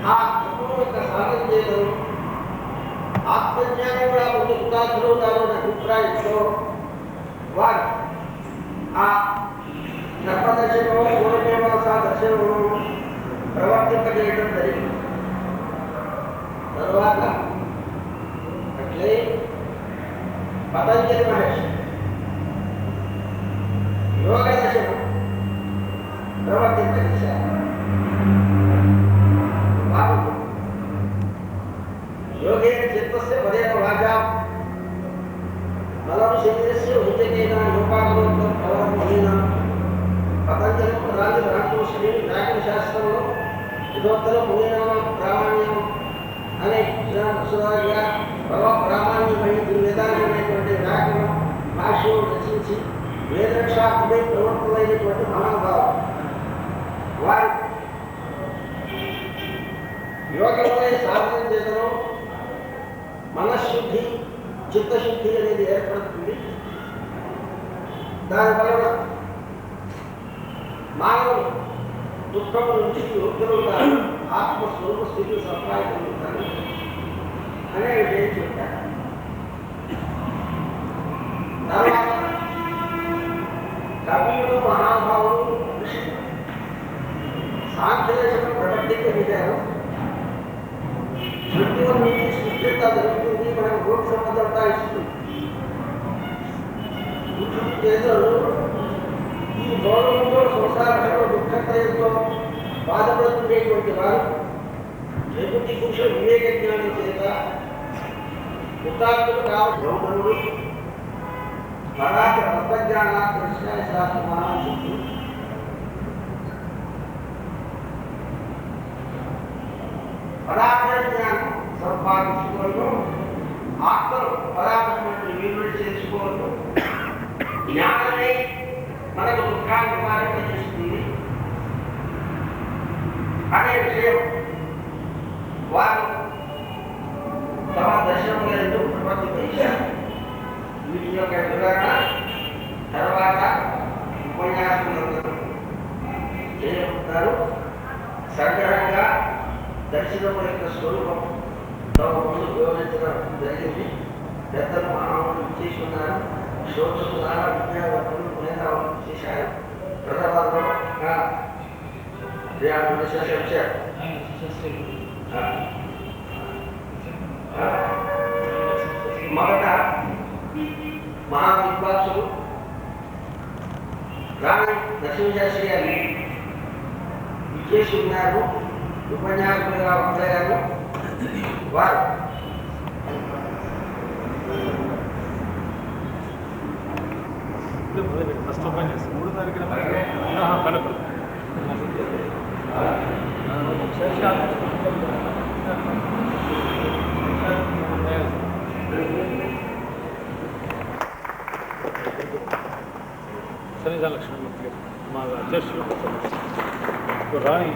ఆ తత్వం యొక్క సాధన చేయడం ఆత్మజ్ఞానం కూడా ముందు ఉదాహరణవుతారు అనే అభిప్రాయంతో వారు ఆ ధర్మదర్శనము పూర్వమేవాస దర్శనము ప్రవర్తింపజేయడం జరిగింది. తరువాత అట్లే పతంజలి మహర్షి యోగ దర్శనం ప్రవర్తింపజేశారు. వారు యోగేన చిత్తస్య పదేన వాచా బలం శరీరస్య ఉద్యమేన యోగాగ్రోత్తం ఫలమేన పతంజలి రాజరాజోషి వ్యాకరణ శాస్త్రంలో ఇదోత్తర మునినామ ప్రామాణ్యం అనే సుధాగా ప్రామాణ్యమైన వేదాంతమైనటువంటి వ్యాకరణ భాష్యం రచించి వేదరక్షాత్మై ప్రవర్తనైనటువంటి మహానుభావం. వారు యోగంపై సాధన చేసడం మనశ్శుద్ధి చిత్తశుద్ధి అనేది ఏర్పడుతుంది. దానివలన మానవులు దుఃఖం నుంచి ఉత్తరుతారు, ఆత్మస్వరూప స్థితి సంపాదించుతారు అనే విషయం చెప్పారు. తర్వాత కవులు మహాభావులు సాంఖ్యదర్శనం ప్రవర్తించారు. సృష్టిలో నుంచి సృష్టిత జరుగుతుంది, మనకు భూమి సంబంధంతా ఇస్తుంది. ఏదో ఈ గౌరవంతో సంసారంలో దుఃఖత్రయంతో బాధపడుతుండేటువంటి వారు ప్రకృతి పురుష వివేక జ్ఞానం చేత ఉత్తాత్తులు కావడం పరాకి తత్వజ్ఞాన కృష్ణ శాస్త్రమానం చెప్పి పరాత్మ జ్ఞానం సంపాదించుకోవడం, ఆత్మను పరాత్మని విలువ చేసుకోవడం, జ్ఞానమే మనకు దుఃఖాన్ని నివారింపజేస్తుంది అనే విషయం వారు తమ దర్శనములను ప్రవర్తించారు. వీటి యొక్క వివరణ తర్వాత ఉపన్యాసములందరూ చేయబోతున్నారు. సంగ్రహంగా దర్శనము యొక్క స్వరూపం తమ ముందు వివరించడం జరిగింది. పెద్దలు మానవులు చేసుకున్నారు, శోధకులారా విద్యావంతులు పునేతాలను చేశారు. ప్రథమంలో వచ్చారు. మొదట మహావిద్వాంసులు రాణి నరసింహశాస్త్రి గారు విచ్చేసి ఉన్నారు. ఉపన్యాసకులుగా వచ్చారు. వారు ఫస్ట్ ఉపన్యాసం 3 తారీఖున కనపడు సన్నిధ లక్ష్మణమూర్తి మా అధ్యక్షులు రాణి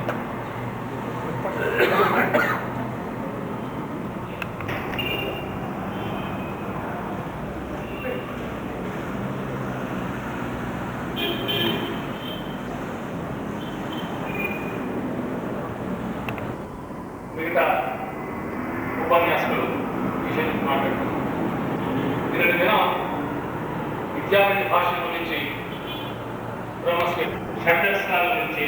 మిగతా ఉపన్యాసకులు విషయం మాట్లాడుతున్నారు. నిన్నటి దినం విద్యార్థి భాష గురించి, షడ్దర్శనాల గురించి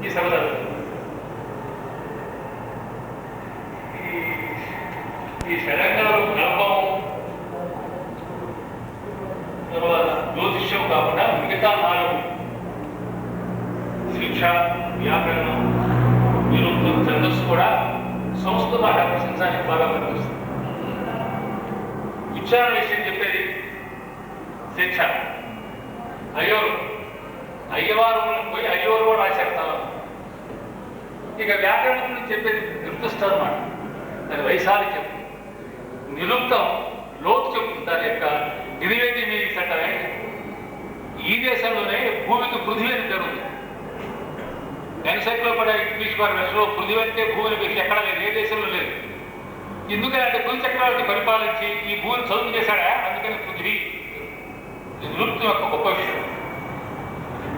ఈ సభ జరుగుతుంది. ఈ షడంగాలు గర్భం తర్వాత జ్యోతిష్యం కాకుండా మిగతా 4 శిక్ష, వ్యాకరణం, నిరుక్తం, ఛందస్సు కూడా సంస్కృత భాష ప్రశంసానికి బాగా కనిపిస్తుంది. ఉచ్చారణ విషయం చెప్పేది శిక్ష. అయ్యవారు పోయి అయ్యోరు కూడా రాసేస్తాను. ఇక వ్యాకరణం గురించి చెప్పేది నిర్దిష్టం అన్నమాట. దాని వైశాలి చెప్తుంది. నిరుక్తం లోతు చెప్తుంది. దాని యొక్క డెరివేటివ్ మీనింగ్స్ అంటే ఈ దేశంలోనే భూమికి పృథివీ అని జరుగుతుంది. ఎన్సైక్లోపీడియా ఇంగ్లీష్ వారి వెర్షన్లో పృథివీ అంటే భూమిని పెట్టి ఎక్కడ లేదు, ఏ దేశంలో లేదు. ఎందుకంటే పృథ్వీ చక్రవర్తి పరిపాలించి ఈ భూమిని చదువు చేశాడా, అందుకని పృథివీ. ఇది నిరుక్తం యొక్క గొప్ప విషయం.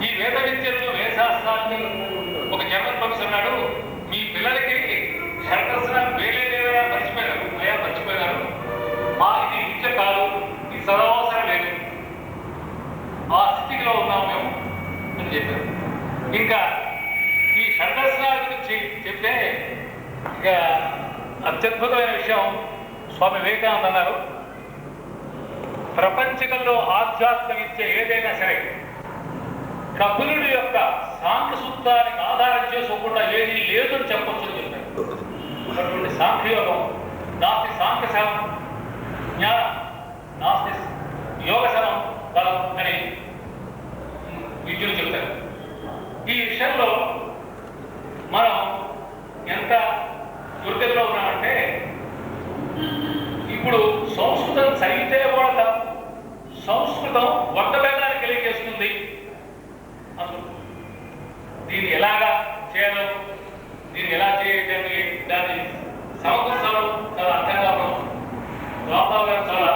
ఈ వేద విద్యలో వేదశాస్త్రాన్ని ఒక జర్నల్ ప్రొఫెసర్ అన్నాడు, మీ పిల్లలకి గురించి చెప్పారు. ఇంకా ఈ షడ్దర్శనాల గురించి చెప్తే ఇక అత్యద్భుతమైన విషయం స్వామి వివేకానంద అన్నారు, ప్రపంచకంలో ఆధ్యాత్మిక విద్య ఏదైనా సరే కపిలుడి యొక్క సాంఖ్య సూత్రానికి ఆధారం చేసుకోకుండా ఏది లేదని చెప్పొచ్చు అని చెప్పారు. అటువంటి సాంఖ్యయోగం నాస్తి సాంఖ్యశరం జ్ఞానం నాస్తి యోగశరం బలం అని విద్యులు చెప్తారు. ఈ విషయంలో మనం ఎంత దుర్గతిలో ఉన్నామంటే ఇప్పుడు సంస్కృతం చదివితే కూడా సంస్కృతం వంటభేదాన్ని కలిగేస్తుంది. దీన్ని ఎలాగా చేయాలో, దీన్ని ఎలా చేయడానికి దాన్ని సమకూర్చడం చాలా అర్థం కావడం. రాంబాబు గారు చాలా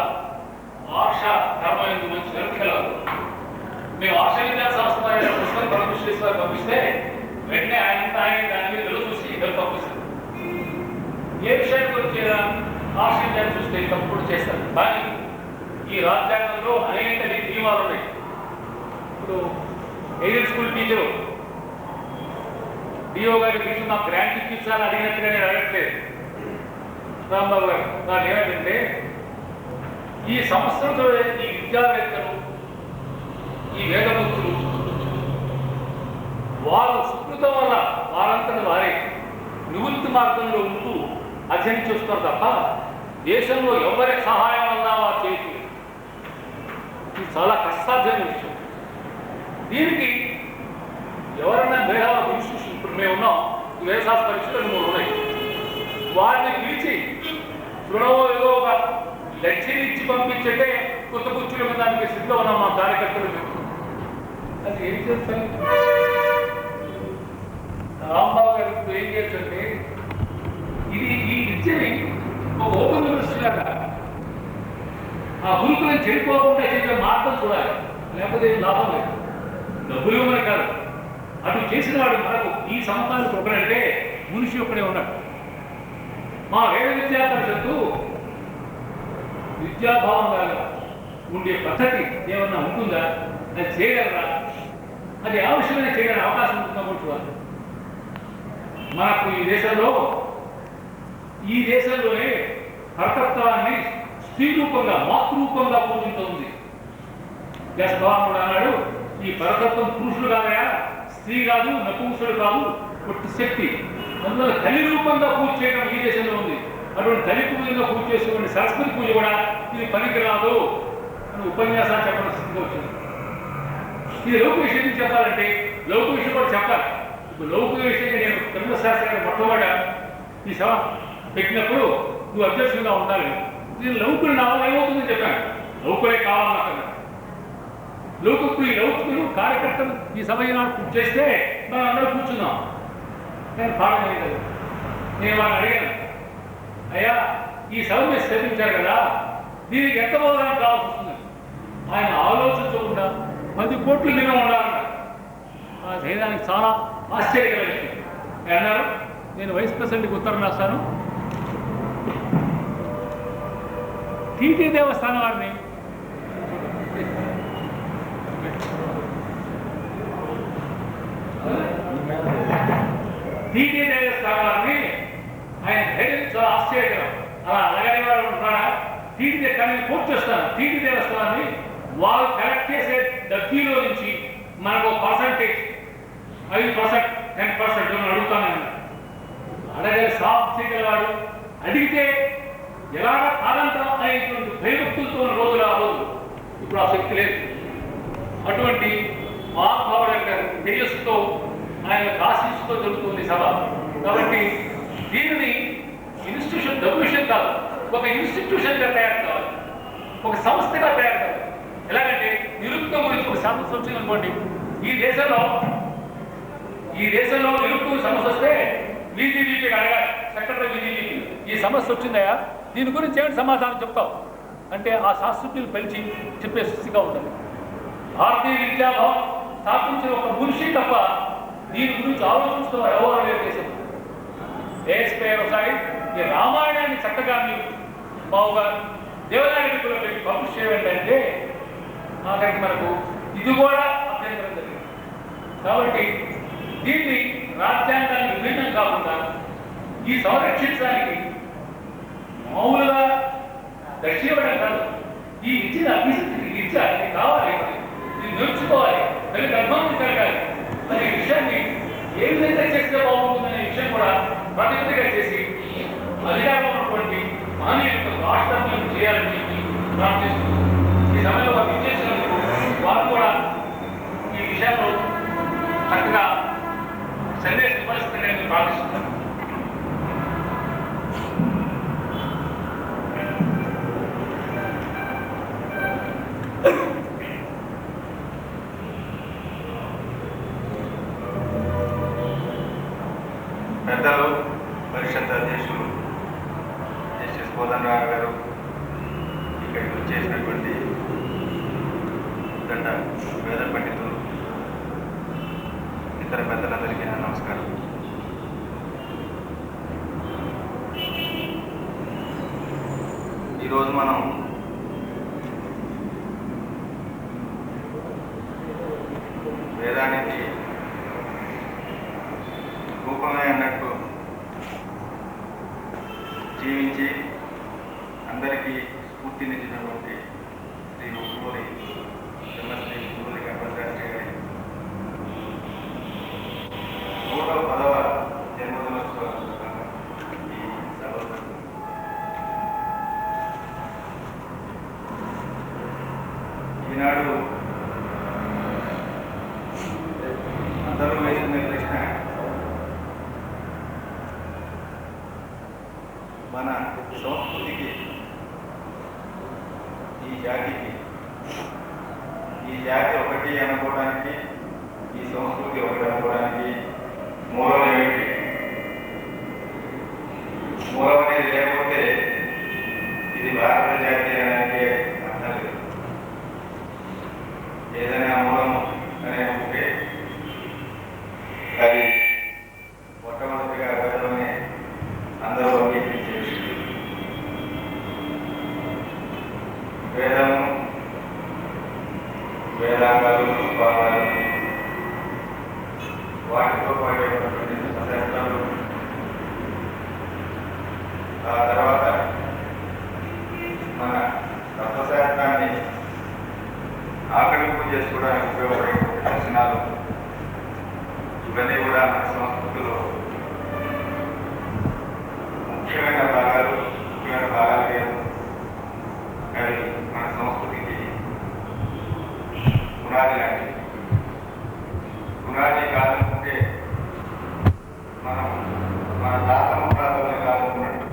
ఆర్ష ధర్మం మంచి నిరక్షలు. మేము ఆర్ష విద్యా సంస్థ పుస్తకం పరమేశ్వర పంపిస్తే వెంటనే ఆయన దాని మీద వెలుగు చూసి ఇద్దరు పంపిస్తారు. ఏ విషయం గురించి ఆర్ష విద్యాన్ని చూస్తే తప్పుడు చేస్తారు. కానీ ఈ రాజ్యాంగంలో అనేక నియమాలు ఉన్నాయి. ఇప్పుడు ఎయిడెడ్ స్కూల్ టీచరు డిఓ గారి ఫీజు నాకు గ్రాంట్ ఇప్పించాలని అడిగినట్టుగా నేను అడగట్లేదు. రాంబాబు గారు నాకు ఏమంటే ఈ సంస్థలతో ఈ విద్యావేత్తలు, ఈ వేదభక్తులు వారు సుకృతం వల్ల వారంతటి వారే నివృత్తి మార్గంలో ఉంటూ అధ్యయనం చేస్తారు తప్ప దేశంలో ఎవరి సహాయం వల్ల వారు చేయట్లేదు. ఇది చాలా కష్టాధ్యమైన విషయం. దీనికి ఎవరైనా మేధావ ఇన్స్టిట్యూషన్, ఇప్పుడు మేము ఉన్నాం ఈ వ్యవసాయ పరీక్షలు 3 ఉన్నాయి, వారిని పిలిచి రుణమో ఏదో ఒక లక్ష్యం ఇచ్చి పంపించే కొత్త కుర్చీల మీద దానికి సిద్ధం ఉన్నాం మా కార్యకర్తలు. అది ఏం చేస్తాను రాంబాబు గారు ఇప్పుడు ఏం చేస్తుంటే ఇది ఈ విద్యని ఒక ఓపెన్ యూనివర్సిటీలాగా ఆ గురుకులను చెడిపోకుండా చేసే మార్గం చూడాలి, లేకపోతే లాభం లేదు. డబ్బులు ఇవ్వమని కాదు, అటు చేసిన వాడు మనకు ఈ సంస్థానికి ఒకడంటే మనిషి ఒక్కడే ఉన్నాడు. మా వేద విద్యా పరిషత్తు విద్యాభావంగా ఉండే పద్ధతి ఏమన్నా ఉంటుందా, అది చేయగలరా, అది అవసరమైన చేయడానికి అవకాశం ఉంటుందా చూడాలి. మనకు ఈ దేశంలోనే పరతత్వాన్ని స్త్రీ రూపంగా మాతృరూపంగా పూజించుతుంది. వ్యాసభగవానుడు అన్నాడు, ఈ పరతత్వం పురుషుడు కాదయా, స్త్రీ కాదు, నపుంసుడు కాదు, పుట్టి శక్తి. అందువల్ల తల్లి రూపంగా పూజ చేయడం ఈ దేశంలో ఉంది. అటువంటి తల్లి పూజగా పూజ చేసేటువంటి సరస్వతి పూజ కూడా ఇది పనికిరాదు అని ఉపన్యాసాలు చెప్పడం స్థితిగా వచ్చింది. ఇది లౌకిక విషయం చెప్పాలంటే లౌకిక విషయం కూడా చెప్పాలి. ఇప్పుడు లౌకిక విషయంగా నేను ధర్మశాస్త్రాన్ని మొట్టమొదట ఈ సభ పెట్టినప్పుడు నువ్వు అధ్యక్షుడిగా ఉండాలి. నేను లౌకులు నా వల్ల ఏమవుతుందని చెప్పాను. లౌకులే కావాలన్నా లౌకికులు ఈ లౌకికులు కార్యకర్తలు ఈ సభ పూర్తి చేస్తే మనం అందరూ కూర్చున్నాం. నేను పాఠం చేయలేదు. నేను వాళ్ళని అడిగాను, అయ్యా ఈ సభ మీరు స్థాపించారు కదా, దీనికి ఎంత బోధన కావాల్సి వస్తుంది? ఆయన ఆలోచించకుండా 10 కోట్లు నిల్వ ఉండాలన్నారు. ఆ ధైర్యానికి చాలా ఆశ్చర్యకర విషయం. అన్నారు, నేను వైస్ ప్రెసిడెంట్కి ఉత్తరం రాస్తాను, టీటీ దేవస్థానం వారిని టీటీ దేవస్థానాన్ని ఆయన ధైర్యం చాలా ఆశ్చర్యకరం. అలా అలాగే వారు ఉంటారా, టీటీ కానీ పూర్తి చేస్తాను. టీటీ దేవస్థానాన్ని వాళ్ళు కలెక్ట్ చేసే డబ్బీలో నుంచి మనకు పర్సంటేజ్ 5%, 10% అడుగుతానని అలాగే సాఫ్ చేయగలవాడు. అడిగితే ఎలాగ కాదంటాం అనేటువంటి భయభక్తులతో ఉన్న రోజులు ఆ రోజు. ఇప్పుడు ఆ శక్తి లేదు. అటువంటి మహాభావుడు యొక్క తేజస్సుతో ఆయన ఆశీస్సుతో జరుగుతుంది సభ. కాబట్టి దీనిని ఇన్స్టిట్యూషన్ డబ్బు విషయం కాదు, ఒక ఇన్స్టిట్యూషన్గా తయారు కావాలి, ఒక సంస్థగా తయారు కావాలి. ఎలాగంటే నిరుక్తం గురించి ఒక సమస్య వచ్చింది అనుకోండి, ఈ దేశంలో నిరుక్తం సమస్య వస్తే వీజీబీపీ అడగాలి, సెక్రటరీ వీజీబీపీ ఈ సమస్య వచ్చిందయా, దీని గురించి ఏమిటి సమాధానం చెప్తావు అంటే ఆ శాస్త్రజ్ఞులు పిలిచి చెప్పే స్థితిగా ఉండాలి. భారతీయ విద్యాభవన్ స్థాపించిన ఒక మనిషి తప్ప దీని గురించి ఆలోచించడం ఎవరు లేదు దేశం. ఒకసారి ఈ రామాయణాన్ని చక్కగా మీరు బావుగా దేవనాగరి పెట్టి పబ్లిష్ చేయాలంటే ఆఖరికి మనకు ఇది కూడా అభ్యంతరం జరిగింది. కాబట్టి దీన్ని రాజ్యాంగానికి విభిన్నం కాకుండా ఈ సంరక్షించడానికి మామూలుగా దక్షిణపడం కాదు, ఈ విద్యను అభ్యసించి విద్య ఇది కావాలి, ఇది నేర్చుకోవాలి, దానికి అభిమానం కలగాలి అనే విషయాన్ని ఏ విధంగా చేస్తే బాగుంటుందనే విషయం కూడా ప్రతినిధిగా చేసి అధికారంలో ఉన్నటువంటి మానవులకు రాష్ట్రం చేయాలని చెప్పి ప్రార్థిస్తున్నాను. ఈ సమయంలో వారు ఇచ్చేసినందుకు వారు కూడా ఈ విషయంలో చక్కగా సందేశం ఇవ్వాల్సిందని ప్రార్థిస్తున్నాను. పెద్దలు, పరిషత్ అధ్యక్షులు జస్టిస్ కోదండరావు గారు, ఇక్కడికి వచ్చేసినటువంటి గంట వేద పండితులు, ఇతర పెద్దలందరికీ నా నమస్కారం. ఈరోజు మనం వేదానికి రూపమే అన్నట్టు జీవించి అందరికీ స్ఫూర్తినిచ్చినటువంటి శ్రీ ఉప్పూరి శ్రీ ఉప్పూరి గణపతి గారి 110వ జన్మదినోత్సవ ఈ సభలో ఈనాడు అందరూ వేసిన ప్రశ్న, మన సంస్కృతికి, ఈ జాతి ఒకటి అనుకోవడానికి, ఈ సంస్కృతి ఒకటి అనుకోవడానికి మూలం ఏమిటి? మూలం అనేది లేకపోతే ఇది భారత జాతి అనేది అర్థం లేదు. ఏదైనా మూలం అనే ఉంటే అది మొట్టమొదటిగా వేదమే అందరూ అంగీకరించే విషయం. వేదము, వేదాంగాలు, పుష్పాలు, వాటితో పాడేటువంటి శాస్త్రాలు, ఆ తర్వాత మన తత్వశాస్త్రాన్ని ఆకలింపు చేసుకోవడానికి ఉపయోగపడే దర్శనాలు, ఇవన్నీ కూడా మన సంస్కృతిలో ముఖ్యమైన భాగాలు లేదు. అవి మన సంస్కృతికి పునాది లాంటివి. పునాది కాదనుకుంటే మనం మన తాత ముత్తాతలను కాదనుకున్నట్టు,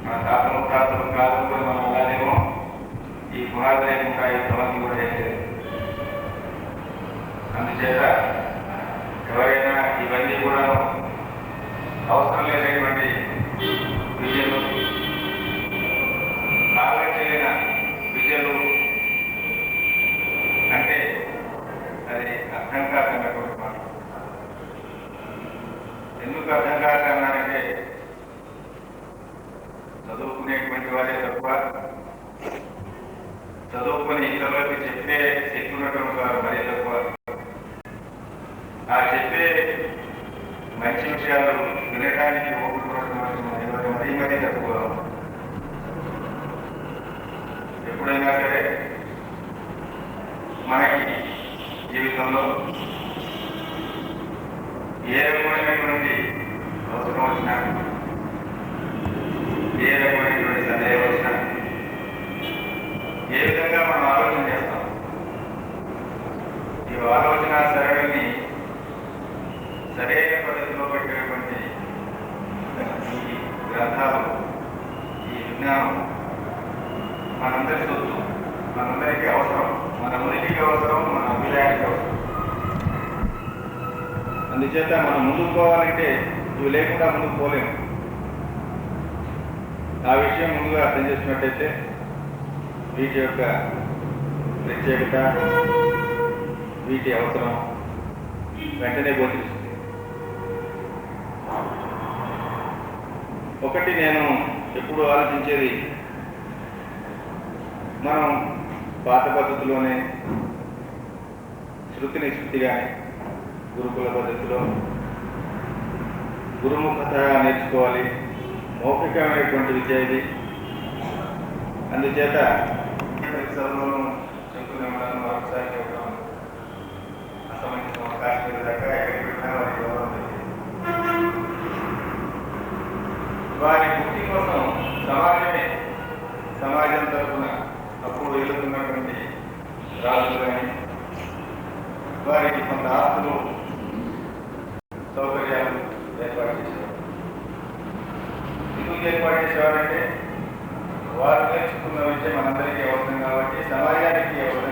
మన తాత ముత్తాతలను కాదనుకుని మనం అలానేమో ఈ పునాది లేకుండా ఇంతమంది కూడా వేయలేదు. అందుచేత ఎవరైనా ఇవన్నీ కూడా అవసరం లేనటువంటి విద్యలు, కావలసిన విద్యలు అంటే అది అర్థం కాకున్నటువంటి మాట. ఎందుకు అర్థం కాకన్నారంటే చదువుకునేటువంటి వారే తక్కువ, చదువుకుని ఇతరులకు చెప్పే శక్తి ఉన్నటువంటి వారు మరీ తక్కువ. ఆ చెప్పే మంచి విషయాలు వినటానికి ఓపికటువంటి మరీ తక్కువ. ఎప్పుడైనా సరే మనకి జీవితంలో ఏ రకమైనటువంటి అవసరం వచ్చినా, ఏ రకమైనటువంటి సందేహం వచ్చినా, ఏ విధంగా మనం ఆలోచన చేస్తాం. ఈ ఆలోచన సరళిని సరైన పద్ధతిలో పెట్టినటువంటి ఈ గ్రంథాలు, ఈ విజ్ఞానం మనందరి సొత్తు, మనందరికీ అవసరం, మన ఉనికికి అవసరం, మన అభిలాషకి అవసరం. అందుచేత మనం ముందుకు పోవాలంటే ఇవి లేకుండా ముందుకు పోలేము. ఆ విషయం ముందుగా అర్థం చేసినట్టయితే వీటి యొక్క ప్రత్యేకత, వీటి అవసరం వెంటనే గోచరిస్తుంది. ఒకటి నేను ఎప్పుడు ఆలోచించేది, మనం పాత పద్ధతిలోనే శృతిని శృతిగానే, గురుకుల పద్ధతిలో గురుముఖత నేర్చుకోవాలి. మౌఖికమైనటువంటి విద్య ఇది. అందుచేత పరిసరంలోనూ చెప్తూనే ఉన్నాను, మరొకసారి చెప్పడం అసమంజసం. కాశ్మీర్ దాకా ఎక్కడికి పెట్టినా వారి గౌరవం వారి ముక్తి కోసం సమాజం తరఫున అప్పుడు వెళ్తున్నటువంటి రాజులు కానీ వారికి కొంత ఆస్తులు సౌకర్యాలు ఏర్పాటు చేశారు. ఎందుకు ఏర్పాటు చేసేవారంటే వారు నేర్చుకున్న విషయం మనందరికీ అవసరం కాబట్టి, సమాజానికి అవసరం